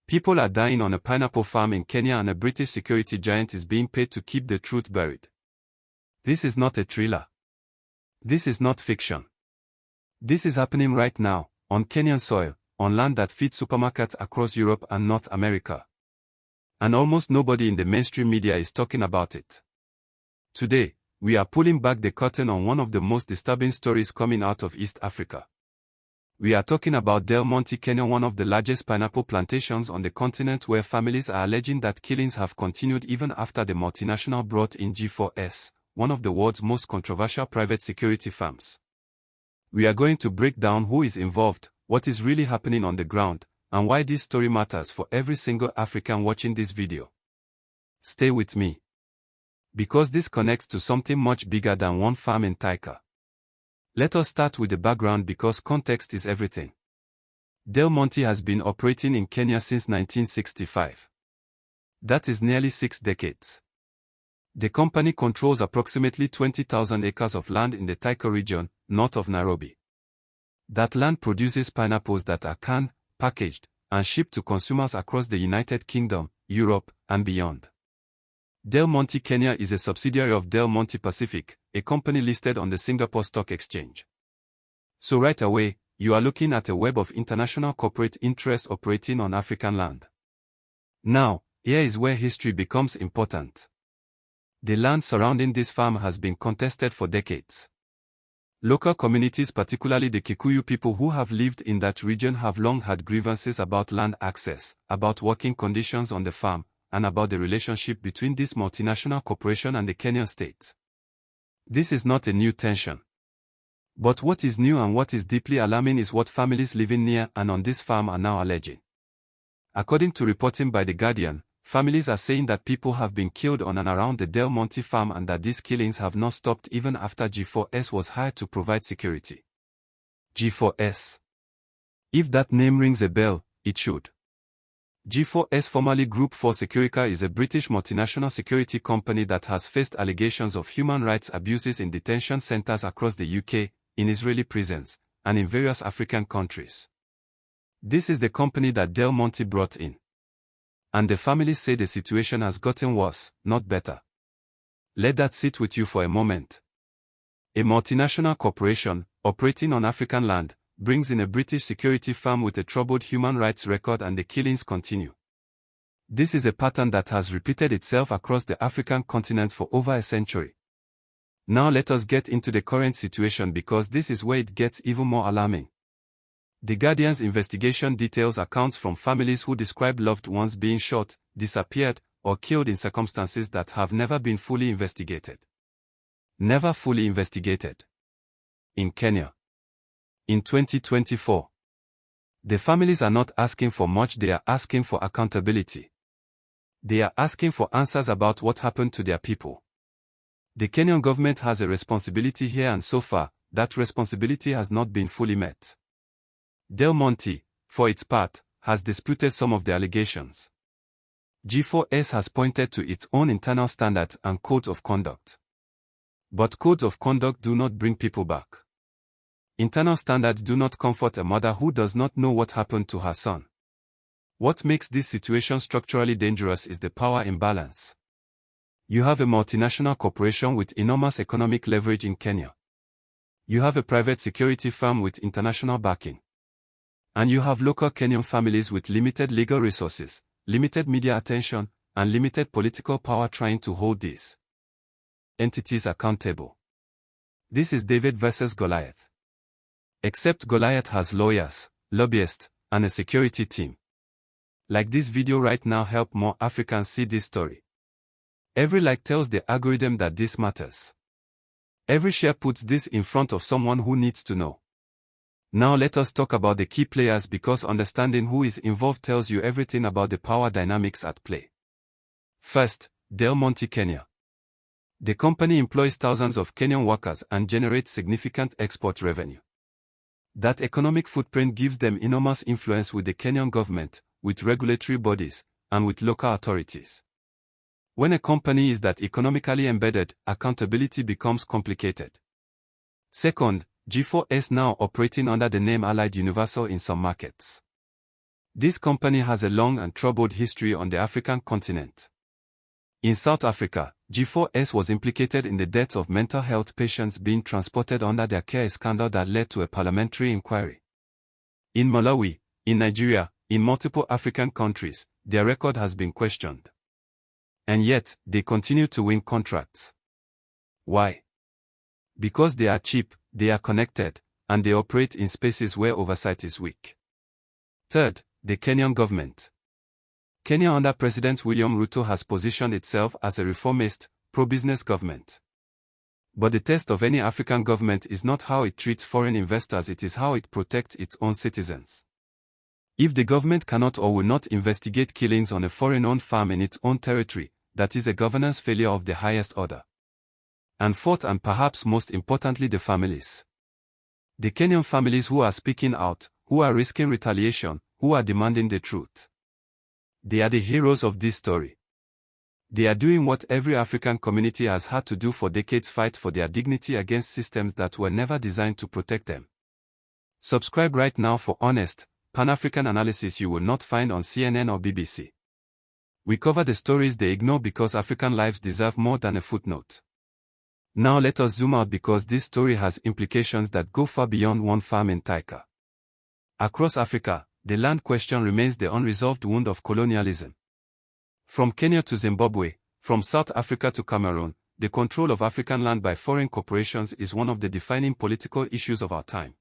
People are dying on a pineapple farm in Kenya and a British security giant is being paid to keep the truth buried. This is not a thriller. This is not fiction. This is happening right now, on Kenyan soil, on land that feeds supermarkets across Europe and North America. And almost nobody in the mainstream media is talking about it. Today, we are pulling back the curtain on one of the most disturbing stories coming out of East Africa. We are talking about Monte, Kenya, one of the largest pineapple plantations on the continent, where families are alleging that killings have continued even after the multinational brought in G4S, one of the world's most controversial private security firms. We are going to break down who is involved, what is really happening on the ground, and why this story matters for every single African watching this video. Stay with me, because this connects to something much bigger than one farm in Thika. Let us start with the background because context is everything. Monte has been operating in Kenya since 1965. That is nearly 6 decades. The company controls approximately 20,000 acres of land in the Thika region, north of Nairobi. That land produces pineapples that are canned, packaged, and shipped to consumers across the United Kingdom, Europe, and beyond. Monte Kenya is a subsidiary of Monte Pacific, a company listed on the Singapore Stock Exchange. So right away, you are looking at a web of international corporate interests operating on African land. Now, here is where history becomes important. The land surrounding this farm has been contested for decades. Local communities, particularly the Kikuyu people who have lived in that region, have long had grievances about land access, about working conditions on the farm, and about the relationship between this multinational corporation and the Kenyan state. This is not a new tension. But what is new and what is deeply alarming is what families living near and on this farm are now alleging. According to reporting by The Guardian, families are saying that people have been killed on and around the Monte farm and that these killings have not stopped even after G4S was hired to provide security. G4S. If that name rings a bell, it should. G4S, formerly Group 4 Securica, is a British multinational security company that has faced allegations of human rights abuses in detention centers across the UK, in Israeli prisons, and in various African countries. This is the company that Monte brought in. And the families say the situation has gotten worse, not better. Let that sit with you for a moment. A multinational corporation, operating on African land, brings in a British security firm with a troubled human rights record and the killings continue. This is a pattern that has repeated itself across the African continent for over a century. Now let us get into the current situation because this is where it gets even more alarming. The Guardian's investigation details accounts from families who describe loved ones being shot, disappeared, or killed in circumstances that have never been fully investigated. Never fully investigated. In Kenya. In 2024. The families are not asking for much, they are asking for accountability. They are asking for answers about what happened to their people. The Kenyan government has a responsibility here and so far, that responsibility has not been fully met. Monte, for its part, has disputed some of the allegations. G4S has pointed to its own internal standards and codes of conduct. But codes of conduct do not bring people back. Internal standards do not comfort a mother who does not know what happened to her son. What makes this situation structurally dangerous is the power imbalance. You have a multinational corporation with enormous economic leverage in Kenya. You have a private security firm with international backing. And you have local Kenyan families with limited legal resources, limited media attention, and limited political power trying to hold these entities accountable. This is David versus Goliath. Except Goliath has lawyers, lobbyists, and a security team. Like this video right now help more Africans see this story. Every like tells the algorithm that this matters. Every share puts this in front of someone who needs to know. Now let us talk about the key players because understanding who is involved tells you everything about the power dynamics at play. First, Monte Kenya. The company employs thousands of Kenyan workers and generates significant export revenue. That economic footprint gives them enormous influence with the Kenyan government, with regulatory bodies, and with local authorities. When a company is that economically embedded, accountability becomes complicated. Second, G4S now operating under the name Allied Universal in some markets. This company has a long and troubled history on the African continent. In South Africa, G4S was implicated in the deaths of mental health patients being transported under their care, a scandal that led to a parliamentary inquiry. In Malawi, in Nigeria, in multiple African countries, their record has been questioned. And yet, they continue to win contracts. Why? Because they are cheap, they are connected, and they operate in spaces where oversight is weak. Third, the Kenyan government. Kenya under President William Ruto has positioned itself as a reformist, pro-business government. But the test of any African government is not how it treats foreign investors, it is how it protects its own citizens. If the government cannot or will not investigate killings on a foreign-owned farm in its own territory, that is a governance failure of the highest order. And fourth, and perhaps most importantly, the families. The Kenyan families who are speaking out, who are risking retaliation, who are demanding the truth. They are the heroes of this story. They are doing what every African community has had to do for decades: fight for their dignity against systems that were never designed to protect them. Subscribe right now for honest, Pan-African analysis you will not find on CNN or BBC. We cover the stories they ignore because African lives deserve more than a footnote. Now let us zoom out because this story has implications that go far beyond one farm in Thika. Across Africa, the land question remains the unresolved wound of colonialism. From Kenya to Zimbabwe, from South Africa to Cameroon, the control of African land by foreign corporations is one of the defining political issues of our time.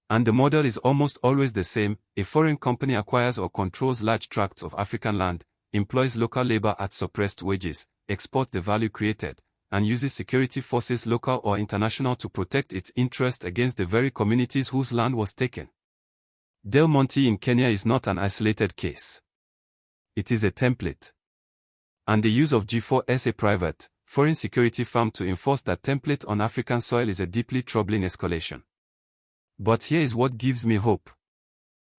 And the model is almost always the same: a foreign company acquires or controls large tracts of African land, employs local labor at suppressed wages, exports the value created, and uses security forces, local or international, to protect its interest against the very communities whose land was taken. Del Monte in Kenya is not an isolated case. It is a template. And the use of G4S, a private, foreign security firm, to enforce that template on African soil is a deeply troubling escalation. But here is what gives me hope.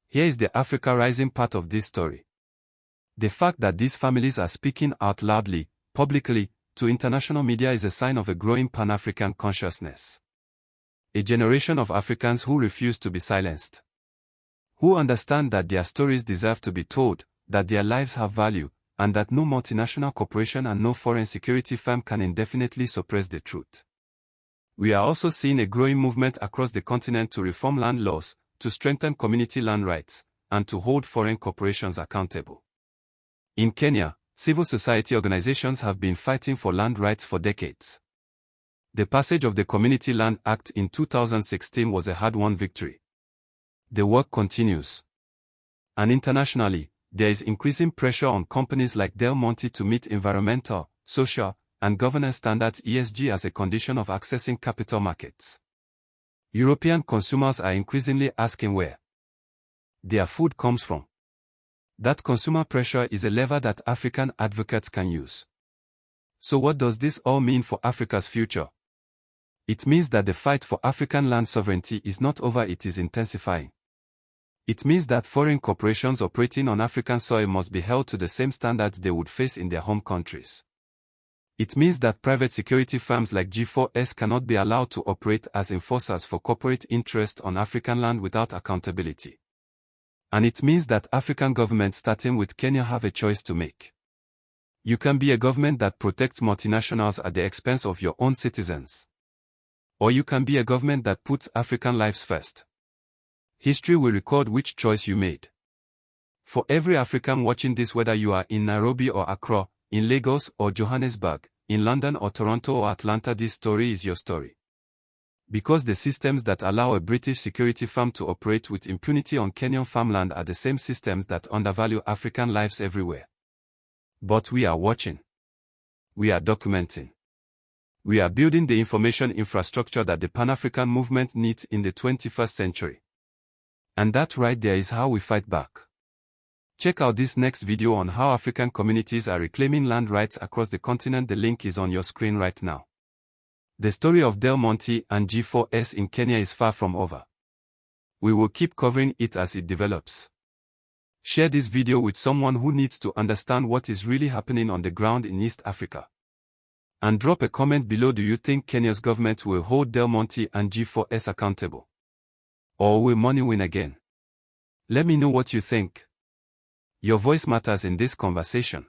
Here is the Africa Rising part of this story. The fact that these families are speaking out loudly, publicly, to international media is a sign of a growing Pan-African consciousness. A generation of Africans who refuse to be silenced. Who understand that their stories deserve to be told, that their lives have value, and that no multinational corporation and no foreign security firm can indefinitely suppress the truth. We are also seeing a growing movement across the continent to reform land laws, to strengthen community land rights, and to hold foreign corporations accountable. In Kenya, civil society organizations have been fighting for land rights for decades. The passage of the Community Land Act in 2016 was a hard-won victory. The work continues. And internationally, there is increasing pressure on companies like Del Monte to meet environmental, social, and governance standards (ESG) as a condition of accessing capital markets. European consumers are increasingly asking where their food comes from. That consumer pressure is a lever that African advocates can use. So what does this all mean for Africa's future? It means that the fight for African land sovereignty is not over, it is intensifying. It means that foreign corporations operating on African soil must be held to the same standards they would face in their home countries. It means that private security firms like G4S cannot be allowed to operate as enforcers for corporate interest on African land without accountability. And it means that African governments, starting with Kenya, have a choice to make. You can be a government that protects multinationals at the expense of your own citizens. Or you can be a government that puts African lives first. History will record which choice you made. For every African watching this, whether you are in Nairobi or Accra, in Lagos or Johannesburg, in London or Toronto or Atlanta, this story is your story. Because the systems that allow a British security firm to operate with impunity on Kenyan farmland are the same systems that undervalue African lives everywhere. But we are watching. We are documenting. We are building the information infrastructure that the Pan-African movement needs in the 21st century. And that right there is how we fight back. Check out this next video on how African communities are reclaiming land rights across the continent. The link is on your screen right now. The story of Del Monte and G4S in Kenya is far from over. We will keep covering it as it develops. Share this video with someone who needs to understand what is really happening on the ground in East Africa. And drop a comment below. Do you think Kenya's government will hold Del Monte and G4S accountable? Or will money win again? Let me know what you think. Your voice matters in this conversation.